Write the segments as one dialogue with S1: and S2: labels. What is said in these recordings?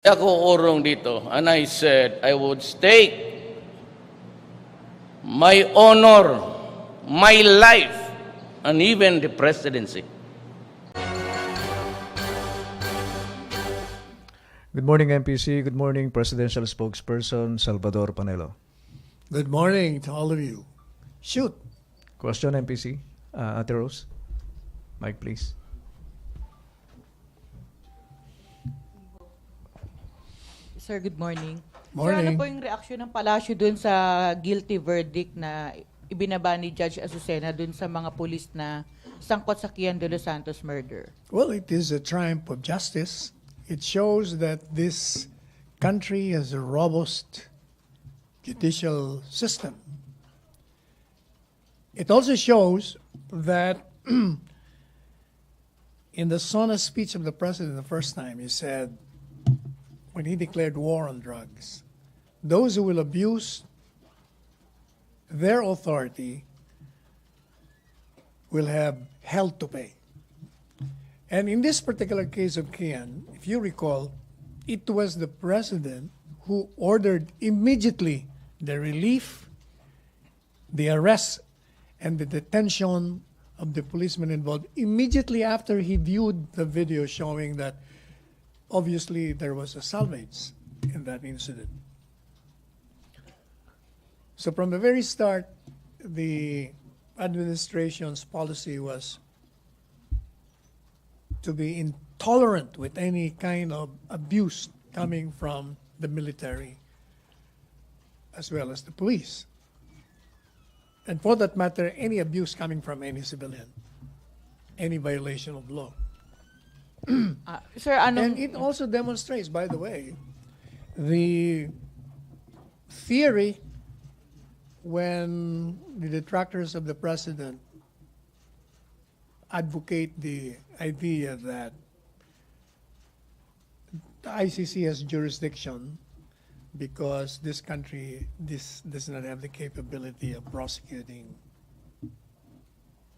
S1: Ako urong dito, and I said I would stake my honor, my life, and even the presidency.
S2: Good morning, MPC. Good morning, Presidential Spokesperson Salvador Panelo.
S3: Good morning to all of you. Shoot.
S2: Question, MPC. Ate Rose. Mic, please.
S4: Sir, good morning.
S3: Morning.
S4: Sir, ano po yung reaksyon ng palasyo dun sa guilty verdict na ibinaba ni Judge Azucena dun sa mga pulis na sangkot sa Kian de los Santos murder?
S3: Well, it is a triumph of justice. It shows that this country has a robust judicial system. It also shows that in the solemn speech of the president the first time, he said, when he declared war on drugs, those who will abuse their authority will have hell to pay. And in this particular case of Kian, if you recall, it was the president who ordered immediately the relief, the arrest, and the detention of the policemen involved immediately after he viewed the video showing that obviously there was a salvage in that incident. So from the very start, the administration's policy was to be intolerant with any kind of abuse coming from the military as well as the police. And for that matter, any abuse coming from any civilian, any violation of law.
S4: Sir,
S3: And it also demonstrates, by the way, the theory when the detractors of the president advocate the idea that the ICC has jurisdiction because this country does not have the capability of prosecuting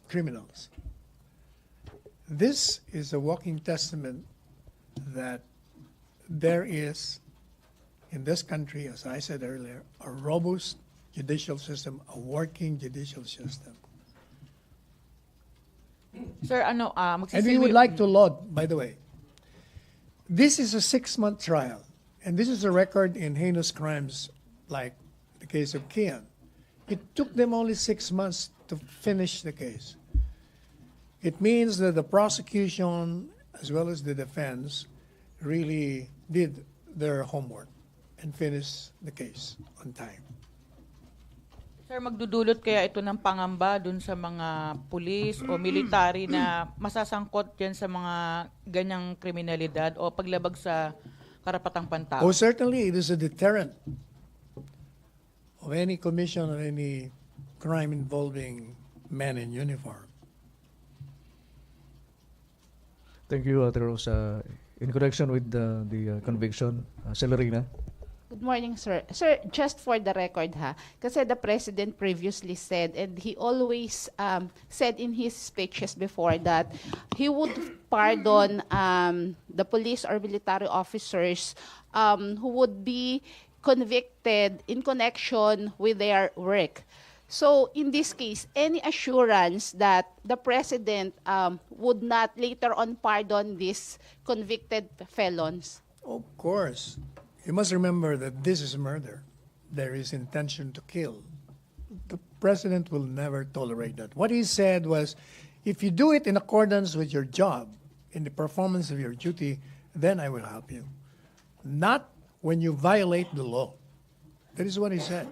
S3: criminals. This is a walking testament that there is, in this country, as I said earlier, a robust judicial system, a working judicial system.
S4: Sir,
S3: And we would like to laud, by the way, this is a 6-month trial, and this is a record in heinous crimes like the case of Kian. It took them only 6 months to finish the case. It means that the prosecution as well as the defense really did their homework and finished the case on time.
S4: Sir, magdudulot kaya ito ng pangamba dun sa mga pulis o military na masasangkot dyan sa mga ganyang kriminalidad o paglabag sa karapatang pantao?
S3: Oh, certainly it is a deterrent of any commission of any crime involving men in uniform.
S2: Thank you, Ate Rose. In connection with the conviction, Celerina.
S5: Good morning, sir. Sir, just for the record, kasi the president previously said, and he always said in his speeches before that he would pardon the police or military officers who would be convicted in connection with their work. So in this case, any assurance that the president would not later on pardon these convicted felons?
S3: Of course. You must remember that this is murder. There is intention to kill. The president will never tolerate that. What he said was, if you do it in accordance with your job, in the performance of your duty, then I will help you. Not when you violate the law. That is what he said.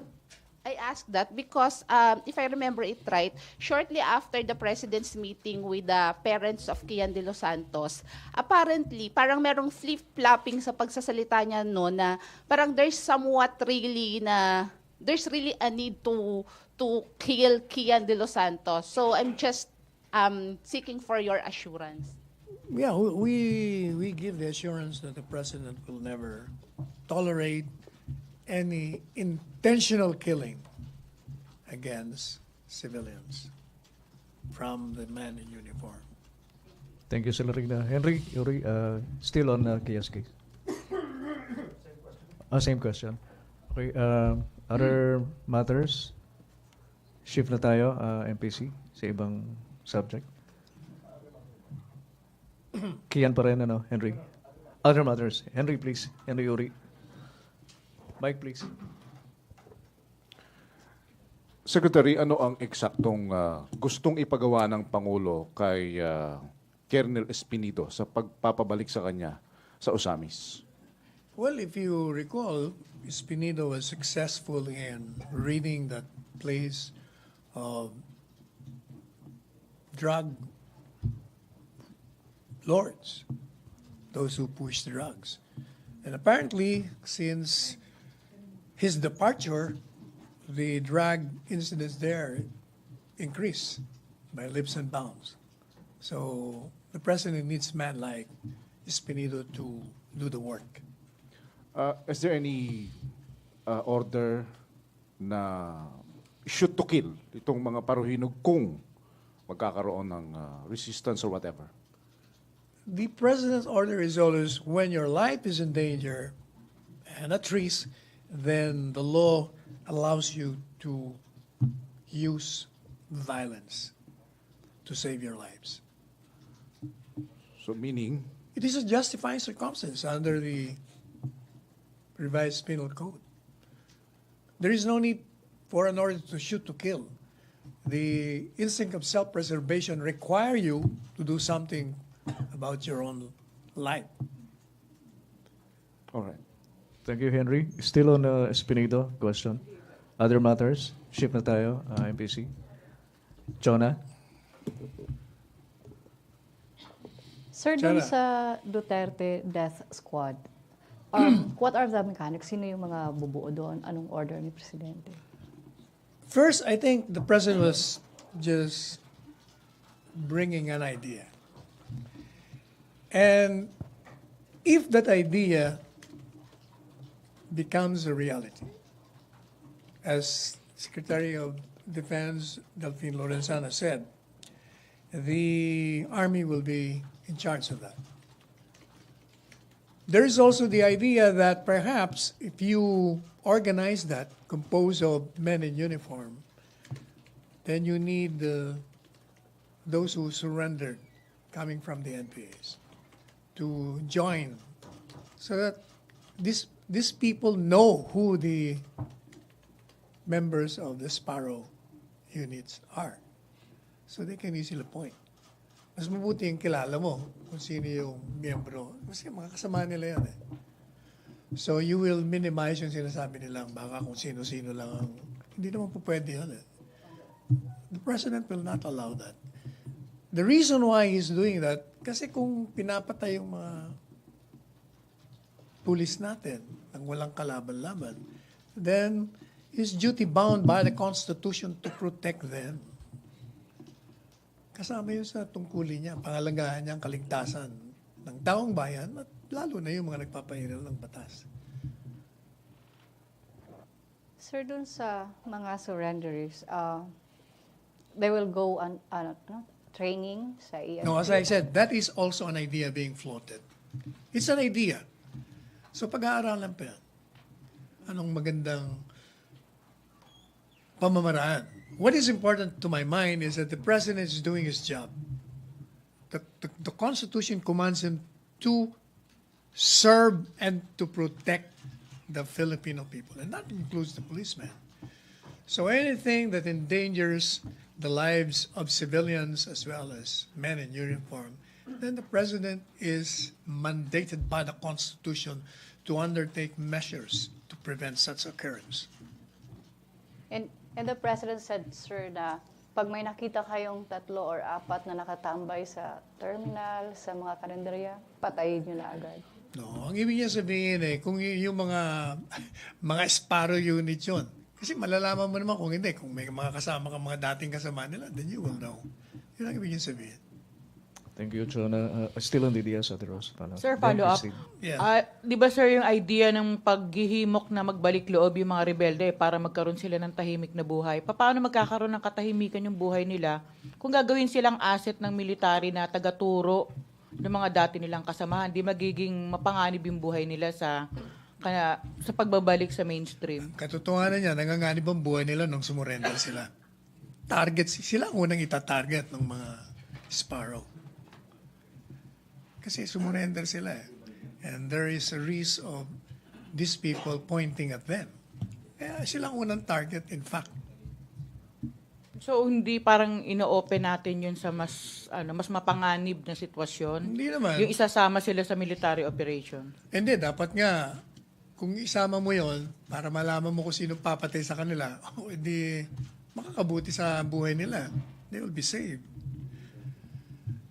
S5: I asked that because, if I remember it right, shortly after the president's meeting with the parents of Kian de los Santos, apparently, parang merong flip-flopping sa pagsasalita niya no, na parang there's really a need to kill Kian de los Santos. So I'm just seeking for your assurance.
S3: Yeah, we give the assurance that the president will never tolerate any intentional killing against civilians from the man in uniform.
S2: Thank you, Celerina. Henry, Yuri, still on Kia's case. Same question. Okay, other matters? Shift na tayo, MPC, sa ibang subject. Kian pa rin, Henry. Other matters. Henry, please. Henry Uri. Mike, please.
S6: Secretary, ano ang eksaktong gustong ipagawa ng Pangulo kay Colonel Espinido sa pagpapabalik sa kanya sa Osamis?
S3: Well, if you recall, Espinido was successful in reading that place of drug lords, those who push drugs. And apparently, since his departure, the drug incidents there increase by leaps and bounds. So the president needs man like Espinido to do the work.
S6: Is there any order na shoot to kill itong mga paruhinog kung magkakaroon ng resistance or whatever?
S3: The president's order is always when your life is in danger and at risk, then the law allows you to use violence to save your lives.
S6: So meaning,
S3: It is a justifying circumstance under the revised penal code. There is no need for an order to shoot to kill. The instinct of self-preservation require you to do something about your own life.
S6: all right.
S2: Thank you, Henry. Still on Espinido question. Other matters? Shift na tayo, MPC. Jonah?
S7: Sir, dun
S3: Chana.
S7: sa Duterte Death Squad, what are the mechanics? Sino yung mga bubuo doon? Anong order ni Presidente?
S3: First, I think the president was just bringing an idea. And if that idea becomes a reality, as Secretary of Defense Delphine Lorenzana said, the Army will be in charge of that. There is also the idea that perhaps if you organize that, composed of men in uniform, then you need those who surrendered coming from the NPAs to join so that these people know who the members of the SPARU units are. So they can easily point. Mas mabuti yung kilala mo kung sino yung miyembro. Kasi mga kasama nila yan eh. So you will minimize yung sinasabi nilang baka kung sino-sino lang ang... Hindi naman po pwede yun eh. The president will not allow that. The reason why he's doing that, kasi kung pinapatay yung mga pulis natin nang walang kalaban-laban, then he's duty-bound by the Constitution to protect them. Kasama yun sa tungkulin niya, pangalagaan niya ang kaligtasan ng taong bayan at lalo na yung mga nagpapahiral ng batas.
S7: Sir, dun sa mga surrenderers, they will go on training sa ESP?
S3: No, as I said, that is also an idea being floated. It's an idea. So pag-aaralan pa yan. Anong magandang pamamaraan? What is important to my mind is that the president is doing his job. The Constitution commands him to serve and to protect the Filipino people, and that includes the policemen. So anything that endangers the lives of civilians as well as men in uniform, then the president is mandated by the Constitution to undertake measures to prevent such occurrence.
S7: And the President said, sir, na pag may nakita kayong 3 or 4 na nakatambay sa terminal, sa mga kalendarya, patayin nyo na agad.
S3: No, ang ibig niya sabihin kung yung mga SPARU unit yun. Kasi malalaman mo naman kung hindi, kung may mga kasama ka, mga dating kasama nila, then you will know. Yun ang ibig niya sabihin.
S2: Thank you, Jonah. Still on the DS, Ate Rose.
S4: Sir,
S2: Then
S4: follow up.
S2: proceed.
S3: Yeah.
S4: Di ba sir yung idea ng paghihimok na magbalik loob yung mga rebelde para magkaroon sila ng tahimik na buhay? Paano magkakaroon ng katahimikan yung buhay nila kung gagawin silang asset ng military na tagaturo ng mga dati nilang kasamahan? Di magiging mapanganib yung buhay nila sa kaya sa pagbabalik sa mainstream.
S3: Katotohanan niya, nanganganib ang buhay nila nung sumurrender sila. Sila ang unang itatarget ng mga SPARU. Kasi sumurrender sila eh. And there is a risk of these people pointing at them. Kaya sila ang unang target, in fact.
S4: So hindi parang ino-open natin yun sa mas mapanganib na sitwasyon.
S3: Hindi naman.
S4: Yung isasama sila sa military operation.
S3: Hindi, dapat nga, kung isama mo yon para malaman mo kung sino papatay sa kanila, hindi makakabuti sa buhay nila. They will be saved.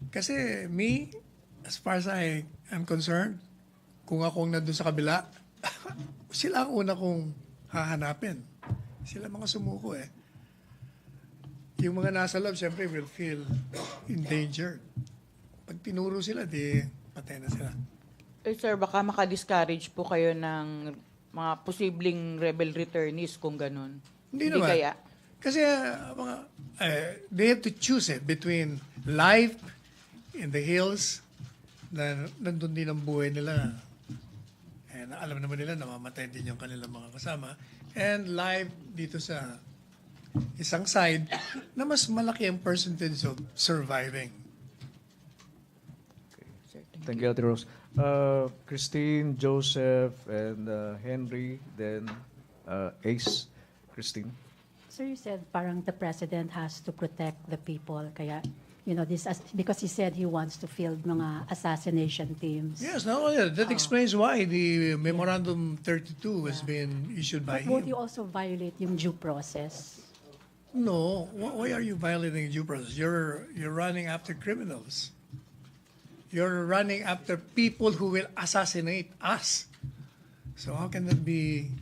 S3: Kasi me, as far as I am concerned, kung akong nandun sa kabila, sila ang una kong hahanapin. Sila mga sumuko eh. Yung mga nasa loob, siyempre, will feel endangered. Pag tinuro sila, di patay na sila.
S4: Eh sir, baka makadiscourage po kayo ng mga posibleng rebel returnees kung ganun.
S3: Hindi naman.
S4: Kaya.
S3: Kasi they have to choose it between life in the hills na nandun din ang buhay nila. And alam naman nila namamatay din yung kanilang mga kasama. And life dito sa isang side na mas malaki ang percentage of surviving.
S2: Thank you, Ate Rose. Christine, Joseph, and Henry, then Ace. Christine.
S8: So you said parang the president has to protect the people, kaya because he said he wants to field mga assassination teams.
S3: Yes, no, that explains why the Memorandum 32 has been issued by
S8: But won't
S3: him.
S8: you also violate yung due process?
S3: No, why are you violating due process? You're running after criminals. You're running after people who will assassinate us. So how can that be?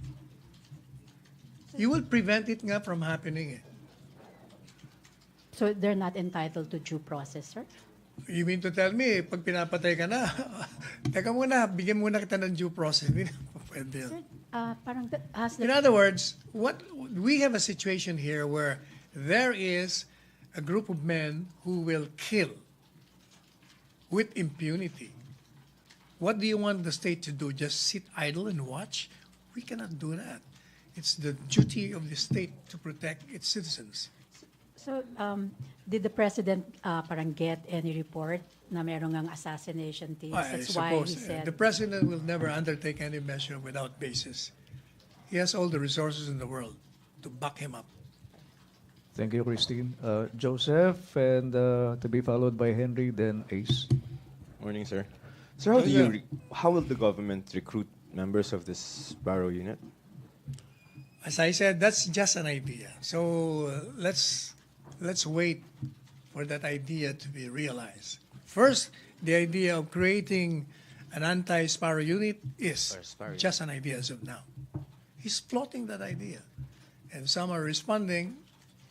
S3: You will prevent it nga from happening.
S8: So they're not entitled to due process, sir?
S3: You mean to tell me, pag pinapatay ka na, teka muna, bigyan muna kita ng due process. Hindi na pwede yun.
S8: Sir, parang has
S3: In
S8: the
S3: other words, we have a situation here where there is a group of men who will kill with impunity. What do you want the state to do? Just sit idle and watch? We cannot do that. It's the duty of the state to protect its citizens.
S8: So, did the president parang get any report na merong ang assassination teams?
S3: I
S8: That's why he
S3: suppose
S8: said.
S3: the president will never undertake any measure without basis. He has all the resources in the world to back him up.
S2: Thank you, Christine. Joseph, and to be followed by Henry, then Ace.
S9: Morning, sir. Sir, how will the government recruit members of this SPARU unit?
S3: As I said, that's just an idea. So let's wait for that idea to be realized. First, the idea of creating an anti-SPARU unit is
S9: SPARU.
S3: just an idea as of now. He's floating that idea. And some are responding,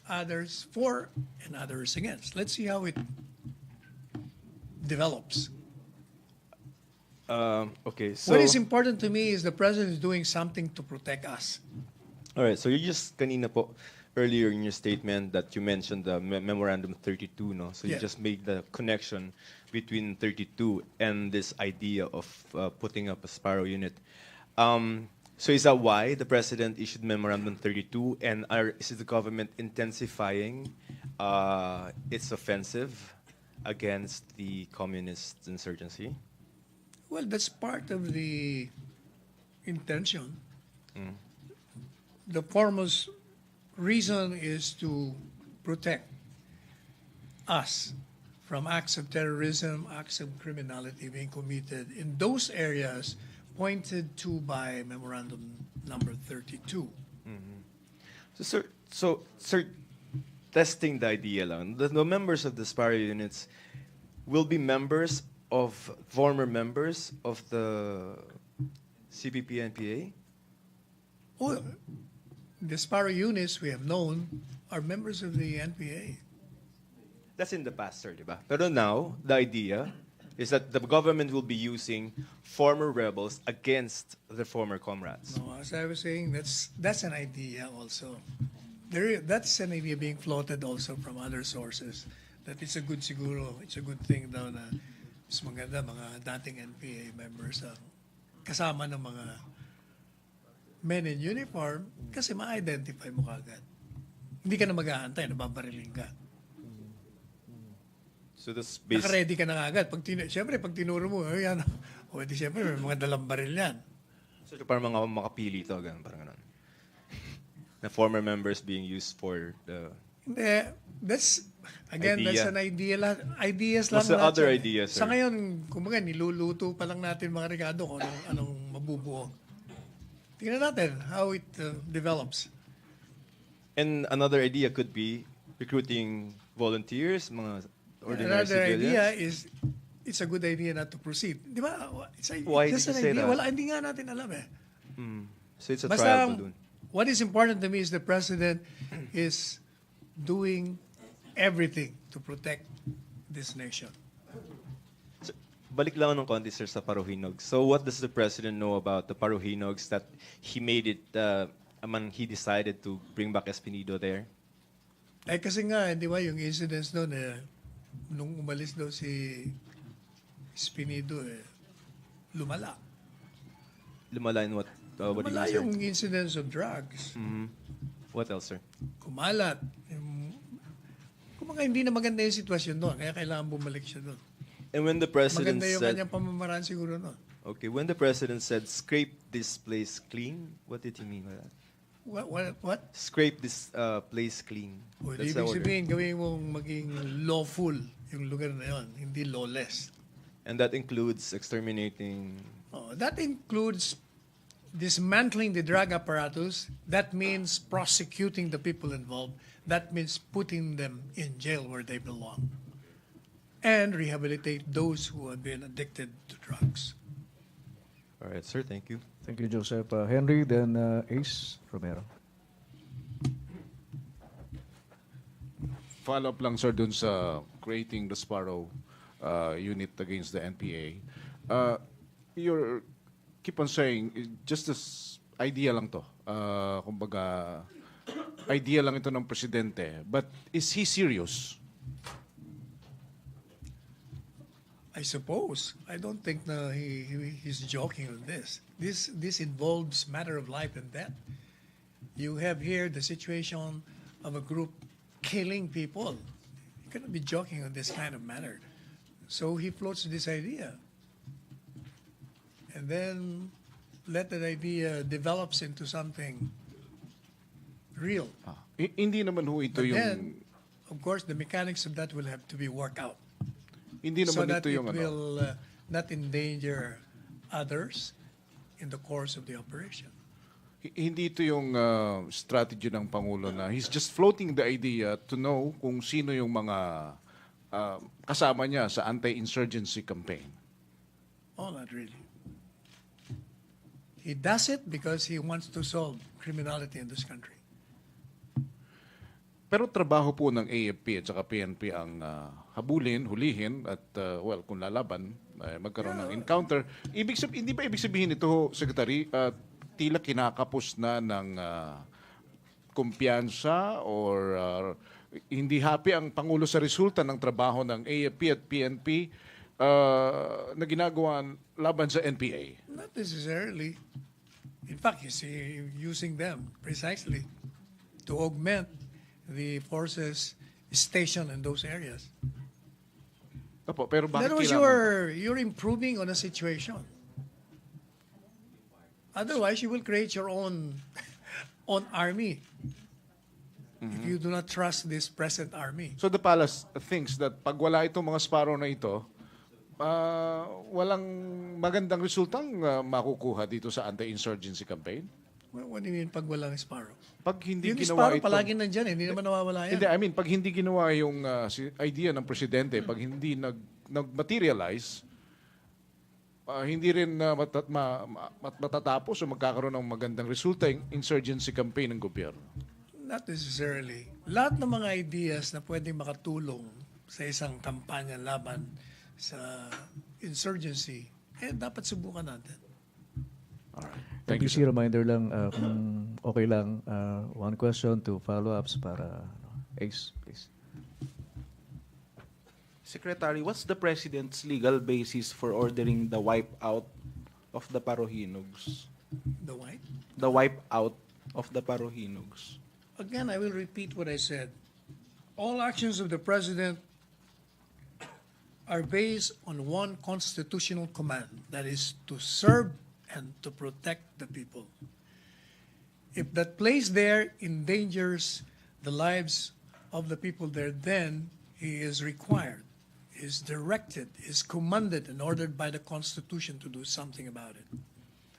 S3: others for, and others against. Let's see how it develops.
S9: Okay, so...
S3: What is important to me is the president is doing something to protect us.
S9: All right, so you just kanina po, earlier in your statement that you mentioned the Memorandum 32, no? So you
S3: Yeah.
S9: just made the connection between 32 and this idea of putting up a SPARU unit. So is that why the president issued Memorandum 32, and is the government intensifying its offensive against the communist insurgency?
S3: Well, that's part of the intention. The foremost reason is to protect us from acts of terrorism, acts of criminality being committed in those areas pointed to by Memorandum number 32.
S9: So, sir, testing the idea lang, the members of the SPARU units will be former members of the CPP-NPA?
S3: Oh, the SPARU units we have known are members of the NPA.
S9: That's in the past, sir, diba? Pero now, the idea is that the government will be using former rebels against their former comrades.
S3: No, as I was saying, that's an idea also. That's an idea being floated also from other sources. That it's a good thing daw na mas maganda mga dating NPA members ang kasama ng mga men in uniform kasi ma-identify mo kagad. Hindi ka na mag-aantay, nababariling ka.
S9: So that's based.
S3: Naka-ready ka na kagad. Siyempre, pag tinuro mo, yan, o di siyempre, may mga dalang baril yan.
S9: So parang mga makapili to, ganun, parang ganun. Na former members being used for the.
S3: Hindi, that's
S9: Idea.
S3: an idea lang. Ideas lang.
S9: What's the
S3: lahat
S9: other
S3: yan.
S9: idea, sir?
S3: Sa ngayon, kumbaga, niluluto pa lang natin mga regado kung anong mabubuo. Tingnan natin how it develops.
S9: And another idea could be recruiting volunteers, mga ordinary
S3: Another
S9: civilians.
S3: idea is, it's a good idea not to proceed. Di ba?
S9: Why
S3: just
S9: did you
S3: an
S9: say
S3: idea.
S9: that?
S3: Wala, hindi nga natin alam eh.
S9: So it's a
S3: Basta,
S9: trial balloon.
S3: what is important to me is the president is doing everything to protect this nation.
S9: So, balik lang ng konti, sir, sa Paruhinog. So what does the president know about the Paruhinogs that he made it, he decided to bring back Espinido there?
S3: Eh kasi nga, di ba, yung incidents doon nung umalis daw si Espinido lumala.
S9: Lumala in what do you
S3: Lumala
S9: mean, sir?
S3: yung incidents of drugs.
S9: What else, sir?
S3: Kumalat. Kumbaga hindi na maganda yung sitwasyon doon, kaya kailangan bumalik siya doon.
S9: And when the president
S3: Maganda yung
S9: said,
S3: kanyang pamamaraan siguro doon.
S9: okay, when the president said, scrape this place clean, what did he mean by that?
S3: What?
S9: Scrape this place clean.
S3: O,
S9: That's
S3: ibig
S9: the order.
S3: sabihin, gawin mong maging lawful yung lugar na yun, hindi lawless.
S9: And that includes exterminating.
S3: That includes dismantling the drug apparatus. That means prosecuting the people involved. That means putting them in jail where they belong. And rehabilitate those who have been addicted to drugs.
S9: All right, sir, thank you.
S2: Thank you, Joseph. Henry, then Ace Romero.
S6: Follow-up lang, sir, dun sa creating the SPARU unit against the NPA. You keep on saying, just this idea lang to. Kumbaga, idea lang ito ng presidente. But is he serious?
S3: I suppose. I don't think he's joking on this. This involves matter of life and death. You have here the situation of a group killing people. You cannot be joking on this kind of matter. So he floats this idea. And then let that idea develops into something real.
S6: Hindi naman ho ito
S3: But
S6: yung...
S3: then, of course, the mechanics of that will have to be worked out.
S6: Hindi
S3: So
S6: naman
S3: that
S6: ito
S3: it
S6: yung
S3: will not endanger others in the course of the operation.
S6: Hindi ito yung strategy ng Pangulo na he's just floating the idea to know kung sino yung mga kasama niya sa anti-insurgency campaign.
S3: Oh, not really. He does it because he wants to solve criminality in this country.
S6: Pero trabaho po ng AFP at saka PNP ang habulin, hulihin at kung lalaban, magkaroon ng encounter. Hindi ba ibig sabihin ito, Secretary, tila kinakapos na ng kumpiyansa or hindi happy ang Pangulo sa resulta ng trabaho ng AFP at PNP na ginagawa laban sa NPA?
S3: Not necessarily. In fact, he's using them precisely to augment the forces stationed in those areas.
S6: Opo, pero
S3: In
S6: bakit
S3: other words,
S6: kailangan?
S3: you're improving on a situation. Otherwise, you will create your own army if you do not trust this present army.
S6: So the palace thinks that pag wala itong mga SPARU na ito, walang magandang resultang makukuha dito sa anti-insurgency campaign?
S3: What do you mean pag walang SPARU?
S6: Pag hindi
S3: Yung
S6: ginawa
S3: SPARU
S6: ito...
S3: palagi nandyan, hindi naman nawawala yan.
S6: Hindi, I mean, pag hindi ginawa yung idea ng presidente, pag hindi nag-materialize, hindi rin matatapos o magkakaroon ng magandang resulta yung insurgency campaign ng gobyerno.
S3: Not necessarily. Lahat ng mga ideas na pwedeng makatulong sa isang kampanya laban sa insurgency, dapat subukan natin.
S6: Alright.
S2: Thank you. Reminder lang, kung okay lang, one question, two follow-ups para Ace, please.
S10: Secretary, what's the President's legal basis for ordering the wipe out of the Paruhinogs?
S3: The white?
S10: the wipe out of the Paruhinugs?
S3: Again, I will repeat what I said. All actions of the president are based on one constitutional command, that is to serve and to protect the people. If that place there endangers the lives of the people there, then he is required, is directed, is commanded and ordered by the Constitution to do something about it.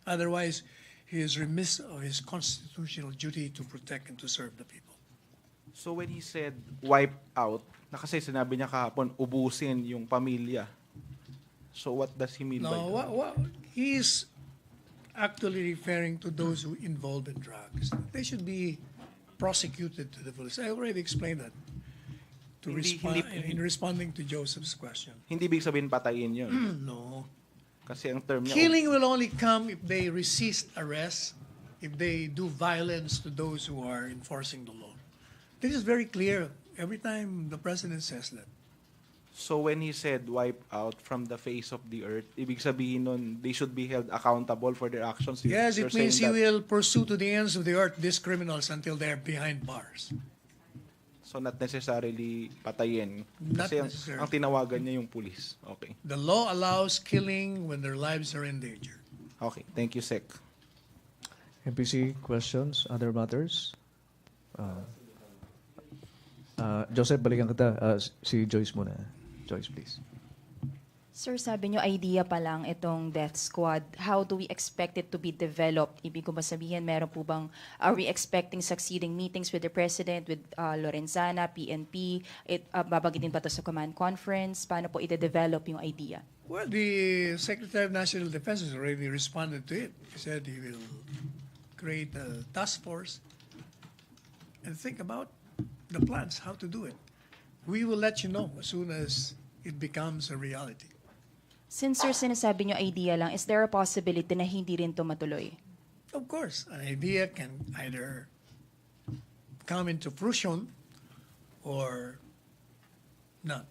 S3: Otherwise, he is remiss of his constitutional duty to protect and to serve the people.
S10: So when he said wipe out, na kasi sinabi niya kahapon, ubusin yung pamilya. So what does he mean by
S3: No,
S10: that?
S3: he is actually referring to those who involved in drugs. They should be prosecuted to the fullest. I already explained that to in responding to Joseph's question.
S10: Hindi ibig sabihin patayin yun.
S3: No.
S10: Kasi ang term niya,
S3: Killing will only come if they resist arrest, if they do violence to those who are enforcing the law. This is very clear every time the president says that.
S10: so when he said wipe out from the face of the earth, ibig sabihin nun, they should be held accountable for their actions.
S3: Yes,
S10: You're
S3: it means he
S10: saying that-
S3: will pursue to the ends of the earth these criminals until they're behind bars.
S10: So not necessarily patayin.
S3: Not
S10: Kasi
S3: necessarily.
S10: ang tinawagan niya yung pulis. Okay.
S3: The law allows killing when their lives are in danger.
S10: Okay. Thank you, Sec.
S2: MPC questions, other matters? Joseph, balikan kita. Si Joyce muna. Joyce, please.
S11: Sir, sabi nyo idea pa lang itong death squad. How do we expect it to be developed? Ibig ko ba sabihin, meron po bang, are we expecting succeeding meetings with the President, with Lorenzana, PNP? Babagitin pa to sa command conference? Paano po ide-develop yung idea?
S3: Well, the Secretary of National Defense has already responded to it. He said he will create a task force and think about the plans, how to do it. We will let you know as soon as it becomes a reality.
S11: Since sir, sinasabi nyo idea lang, is there a possibility na hindi rin to matuloy?
S3: Of course, an idea can either come into fruition or not.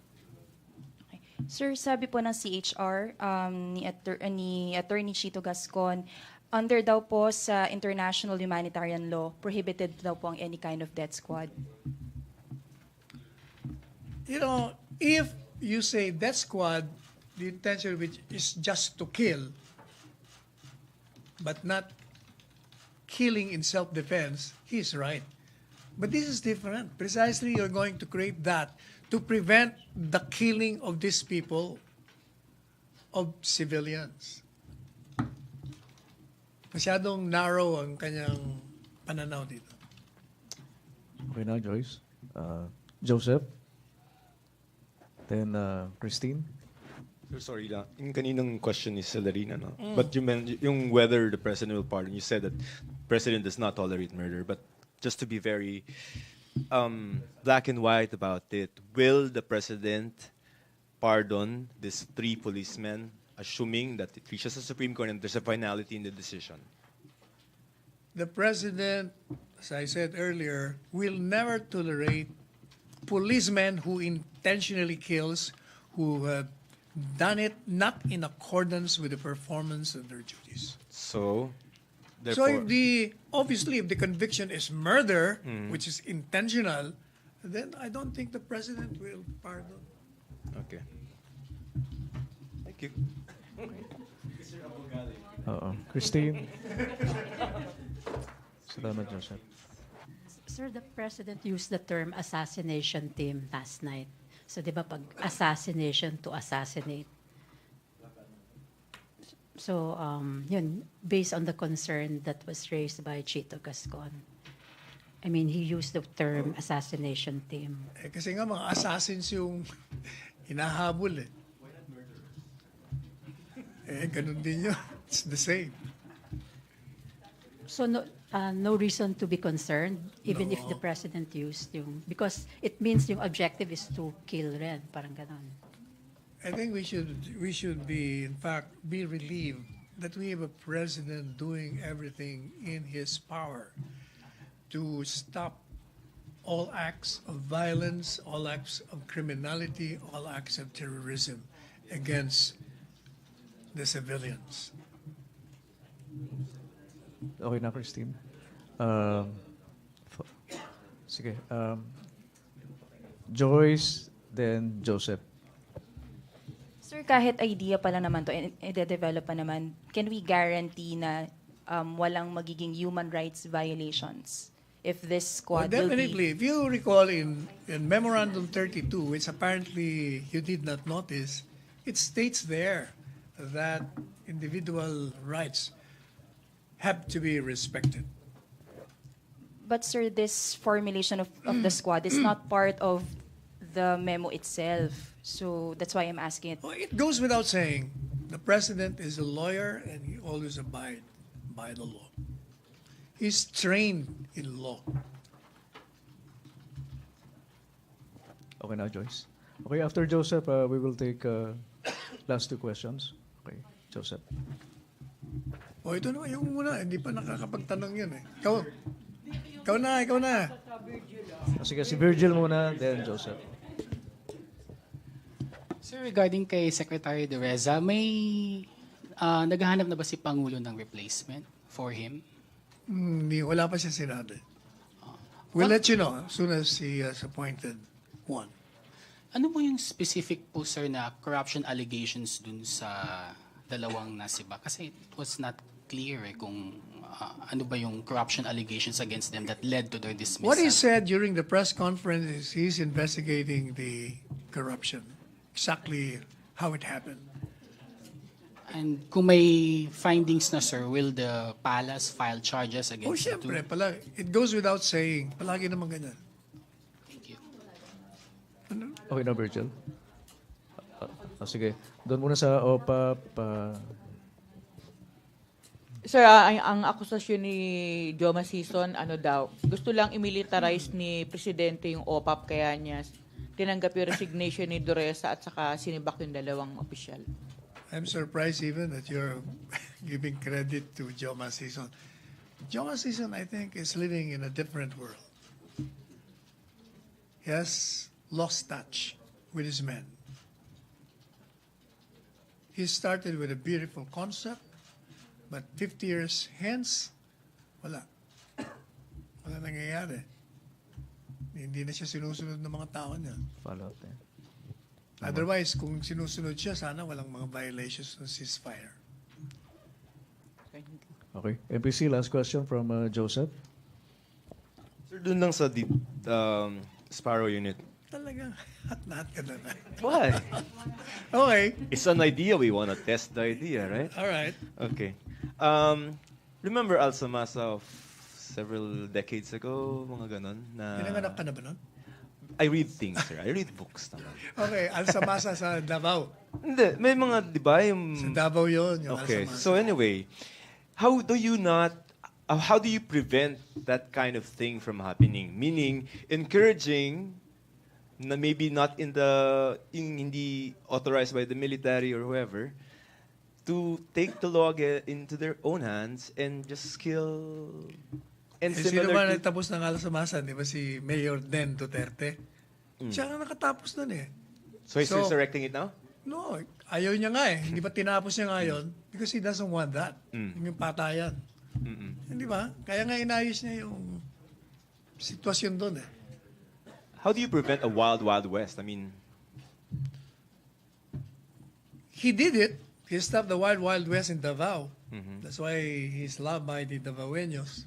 S11: Okay. Sir, sabi po ng CHR, ni Attorney Chito Gascon, under daw po sa international humanitarian law, prohibited daw po ang any kind of death squad.
S3: You know, if you say death squad, the intention of which is just to kill, but not killing in self-defense, he's right. But this is different. Precisely, you're going to create that to prevent the killing of these people, of civilians. Masyadong narrow ang kanyang pananaw dito.
S2: Okay na, Joyce. Joseph. Then, Christine.
S9: Sir, sorry lang. Yung kaninang question ni Celerina, no? But you mentioned yung whether the president will pardon. You said that president does not tolerate murder. But just to be very black and white about it, will the president pardon these 3 policemen, assuming that it reaches the Supreme Court and there's a finality in the decision?
S3: The president, as I said earlier, will never tolerate policemen who intentionally kills, who have done it not in accordance with the performance of their duties.
S9: So,
S3: So
S9: therefore,
S3: obviously if the conviction is murder, which is intentional, then I don't think the president will pardon.
S9: okay. Thank you.
S2: Christine. Salamat, Joseph.
S8: Sir, the President used the term assassination team last night. So, di ba, pag assassination to assassinate. So, yun, based on the concern that was raised by Chito Gascon. I mean, he used the term assassination team.
S3: Eh, kasi nga mga assassins yung hinahabol eh. Eh, ganun din yun. It's the same.
S8: So, no reason to be concerned, even if the President used yung, because it means yung objective is to kill rin, parang ganon.
S3: I think we should be, in fact, be relieved that we have a president doing everything in his power to stop all acts of violence, all acts of criminality, all acts of terrorism against the civilians.
S2: Okay na, Christine. F- Sige. Joyce, then Joseph.
S11: Sir, kahit idea pa lang naman to, i-develop pa naman, can we guarantee na walang magiging human rights violations if this
S3: Well,
S11: squad will be...
S3: definitely. If you recall in Memorandum 32, which apparently you did not notice, it states there that individual rights have to be respected.
S11: But sir, this formulation of the squad is not part of the memo itself. So that's why I'm asking it.
S3: Well, it goes without saying, the president is a lawyer and he always abide by the law. He's trained in law.
S2: Okay na, Joyce. Okay, after Joseph, we will take last two questions. Okay, Joseph.
S3: O ito naman yung muna, hindi pa nakakapagtanong yun eh. Ikaw na.
S2: Sige, si Virgil muna, then Joseph.
S12: Sir, regarding kay Secretary De Reza, may naghahanap na ba si Pangulo ng replacement for him?
S3: Hindi, wala pa siya sinabi. We'll let you know as soon as he has appointed one.
S12: Ano po yung specific po, sir, na corruption allegations dun sa dalawang nasiba? Kasi it was not clear kung ano ba yung corruption allegations against them that led to their dismissal.
S3: What he said during the press conference is he's investigating the corruption, exactly how it happened.
S12: And kung may findings na, sir, will the palace file charges against the two?
S3: Siyempre, it goes without saying, palagi naman ganyan.
S12: Thank you.
S2: Okay na, Virgil. Sige, doon muna sa OPAP.
S4: Sir, ang akusasyon ni Joma Sison, ano daw, gusto lang imilitarize ni Presidente yung OPAP, kaya niya tinanggap yung resignation ni Duresa at saka sinibak yung dalawang opisyal.
S3: I'm surprised even that you're giving credit to Joma Sison. Joma Sison, I think, is living in a different world. He has lost touch with his men. He started with a beautiful concept, but 50 years hence, wala. Wala nangyayari. Hindi na siya sinusunod ng mga tao niya.
S2: Follow up.
S3: Otherwise, kung sinusunod siya, sana walang mga violations ng ceasefire.
S2: Okay. MPC, last question from Joseph.
S9: Sir, dun lang sa SPARU unit.
S3: Talagang hat ka na.
S9: Why?
S3: Okay.
S9: It's an idea. We want to test the idea, right?
S3: All right.
S9: Okay. Remember Alsamasa of several decades ago, mga ganon?
S3: Pinanganak ka na ba nun?
S9: I read things, sir. I read books naman.
S3: Okay, Alsamasa sa Davao.
S9: Hindi, may mga, di ba, yung...
S3: Sa Davao yun, yung
S9: Okay,
S3: Alsamasa.
S9: so anyway, how do you prevent that kind of thing from happening? Meaning, encouraging na maybe not hindi authorized by the military or whoever, to take the law into their own hands and just kill... And
S3: sino ba nagtapos ng Alsamasa? Di ba si Mayor Den Duterte? Siya nga nakatapos nun eh.
S9: So he's resurrecting it now?
S3: No, ayaw niya nga eh. Hindi ba tinapos niya ngayon? Because he doesn't want that. Yung patayan. Hindi ba? Kaya nga inayos niya yung sitwasyon doon eh.
S9: How do you prevent a wild, wild west? I mean...
S3: He did it. He stopped the wild, wild west in Davao. That's why he's loved by the Davaoeños.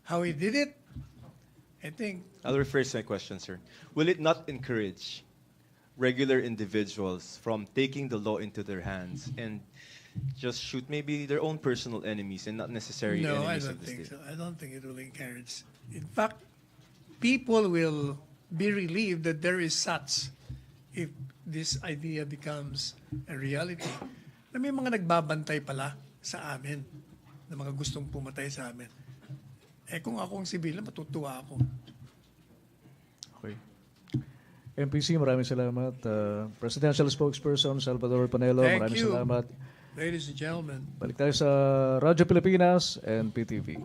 S3: How he did it, I think...
S9: I'll rephrase my question, sir. Will it not encourage regular individuals from taking the law into their hands and just shoot maybe their own personal enemies and not necessarily enemies of the state?
S3: No, I don't think so. I don't think it will encourage. In fact, people will be relieved that there is such if this idea becomes a reality. Na may mga nagbabantay pala sa amin, na mga gustong pumatay sa amin. Eh kung akong sibil, matutuwa ako.
S2: Okay. MPC, maraming salamat. Presidential Spokesperson Salvador Panelo,
S3: Thank
S2: maraming
S3: you.
S2: salamat.
S3: Ladies and gentlemen.
S2: Balik tayo sa Radyo Pilipinas and PTV.